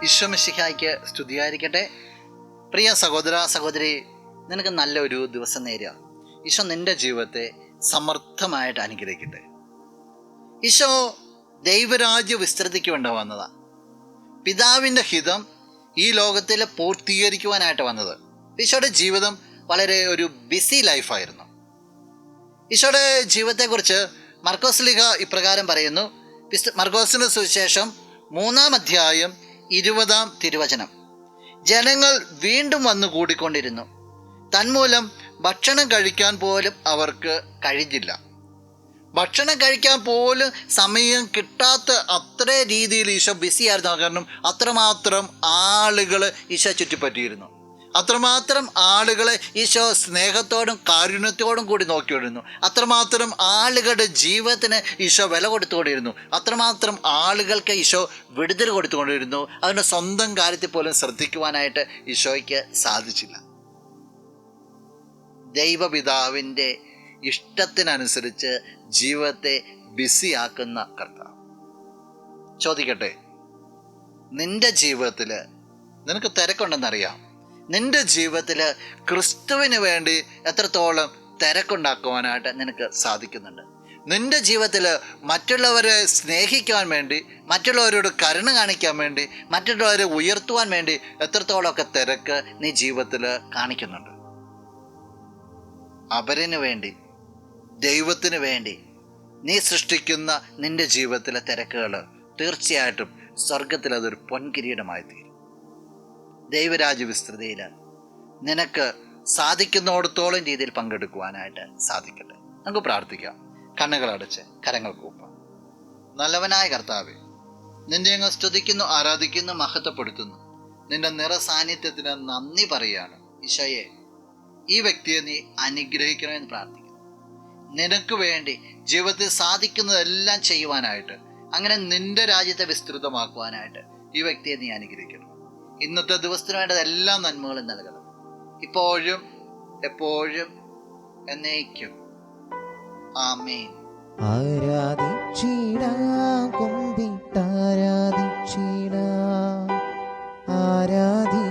ഈശോ മിശിഹായ്ക്ക് സ്തുതിയായിരിക്കട്ടെ. പ്രിയ സഹോദര സഹോദരി, നിനക്ക് നല്ലൊരു ദിവസം നേരുക. ഈശോ നിൻ്റെ ജീവിതത്തെ സമർത്ഥമായിട്ട് അനുഗ്രഹിക്കട്ടെ. ഈശോ ദൈവരാജ്യ വിസ്തൃതിക്ക് വേണ്ടി വന്നതാണ്. പിതാവിൻ്റെ ഹിതം ഈ ലോകത്തിൽ പൂർത്തീകരിക്കുവാനായിട്ട് വന്നത്. ഈശോയുടെ ജീവിതം വളരെ ഒരു ബിസി ലൈഫായിരുന്നു. ഈശോയുടെ ജീവിതത്തെക്കുറിച്ച് മർക്കോസ് ലീഗ ഇപ്രകാരം പറയുന്നു. മർക്കോസിൻ്റെ സുവിശേഷം 3-ാം അധ്യായം 20-ാം തിരുവചനം. ജനങ്ങൾ വീണ്ടും വന്നു കൂടിക്കൊണ്ടിരുന്നു. തന്മൂലം ഭക്ഷണം കഴിക്കാൻ പോലും അവർക്ക് കഴിഞ്ഞില്ല. ഭക്ഷണം കഴിക്കാൻ പോലും സമയം കിട്ടാത്ത അത്ര രീതിയിൽ ഈശോ ബിസി ആയിരുന്നു. കാരണം അത്രമാത്രം ആളുകൾ ഈശോ ചുറ്റിപ്പറ്റിയിരുന്നു. അത്രമാത്രം ആളുകളെ ഈശോ സ്നേഹത്തോടും കാരുണ്യത്തോടും കൂടി നോക്കിക്കൊണ്ടിരുന്നു. അത്രമാത്രം ആളുകളുടെ ജീവിതത്തിന് ഈശോ വില കൊടുത്തുകൊണ്ടിരുന്നു. അത്രമാത്രം ആളുകൾക്ക് ഈശോ വിടുതൽ കൊടുത്തുകൊണ്ടിരുന്നു. അതിൻ്റെ സ്വന്തം കാര്യത്തിൽ പോലും ശ്രദ്ധിക്കുവാനായിട്ട് ഈശോയ്ക്ക് സാധിച്ചില്ല. ദൈവപിതാവിൻ്റെ ഇഷ്ടത്തിനനുസരിച്ച് ജീവിതത്തെ ബിസിയാക്കുന്ന കർത്താവ്. ചോദിക്കട്ടെ, നിൻ്റെ ജീവിതത്തിൽ നിനക്ക് തിരക്കുണ്ടെന്നറിയാം. നിൻ്റെ ജീവിതത്തിൽ ക്രിസ്തുവിന് വേണ്ടി എത്രത്തോളം തിരക്കുണ്ടാക്കുവാനായിട്ട് നിനക്ക് സാധിക്കുന്നുണ്ട്? നിൻ്റെ ജീവിതത്തിൽ മറ്റുള്ളവരെ സ്നേഹിക്കാൻ വേണ്ടി, മറ്റുള്ളവരോട് കരുണ കാണിക്കാൻ വേണ്ടി, മറ്റുള്ളവരെ ഉയർത്തുവാൻ വേണ്ടി എത്രത്തോളമൊക്കെ തിരക്ക് നീ ജീവിതത്തിൽ കാണിക്കുന്നുണ്ട്? അവരിന് വേണ്ടി, ദൈവത്തിന് വേണ്ടി നീ സൃഷ്ടിക്കുന്ന നിൻ്റെ ജീവിതത്തിലെ തിരക്കുകൾ തീർച്ചയായിട്ടും സ്വർഗത്തിൽ അതൊരു പൊൻകിരീടമായി തീരും. ദൈവരാജ്യ വിസ്തൃതിയിൽ നിനക്ക് സാധിക്കുന്നിടത്തോളം രീതിയിൽ പങ്കെടുക്കുവാനായിട്ട് സാധിക്കട്ടെ. നമുക്ക് പ്രാർത്ഥിക്കാം. കണ്ണുകളടച്ച് കരങ്ങൾ കൂപ്പാം. നല്ലവനായ കർത്താവേ, നിന്നെ ഞങ്ങൾ സ്തുതിക്കുന്നു, ആരാധിക്കുന്നു, മഹത്വപ്പെടുത്തുന്നു. നിന്റെ നിറസാന്നിധ്യത്തിന് നന്ദി പറയുകയാണ്. ഈശോയെ, ഈ വ്യക്തിയെ നീ അനുഗ്രഹിക്കണമെന്ന് പ്രാർത്ഥിക്കുന്നു. നിനക്ക് വേണ്ടി ജീവിതത്തിൽ സാധിക്കുന്നതെല്ലാം ചെയ്യുവാനായിട്ട്, അങ്ങനെ നിന്റെ രാജ്യത്തെ വിസ്തൃതമാക്കുവാനായിട്ട് ഈ വ്യക്തിയെ നീ അനുഗ്രഹിക്കണം. ഇന്നത്തെ ദിവസത്തിന് വേണ്ടത് എല്ലാ നന്മകളും നൽകണം, ഇപ്പോഴും എപ്പോഴും എന്നേക്കും. ആമേൻ. ആരാധിച്ചിടാം, കുമ്പിട്ടാരാധിച്ചിടാം, ആരാധി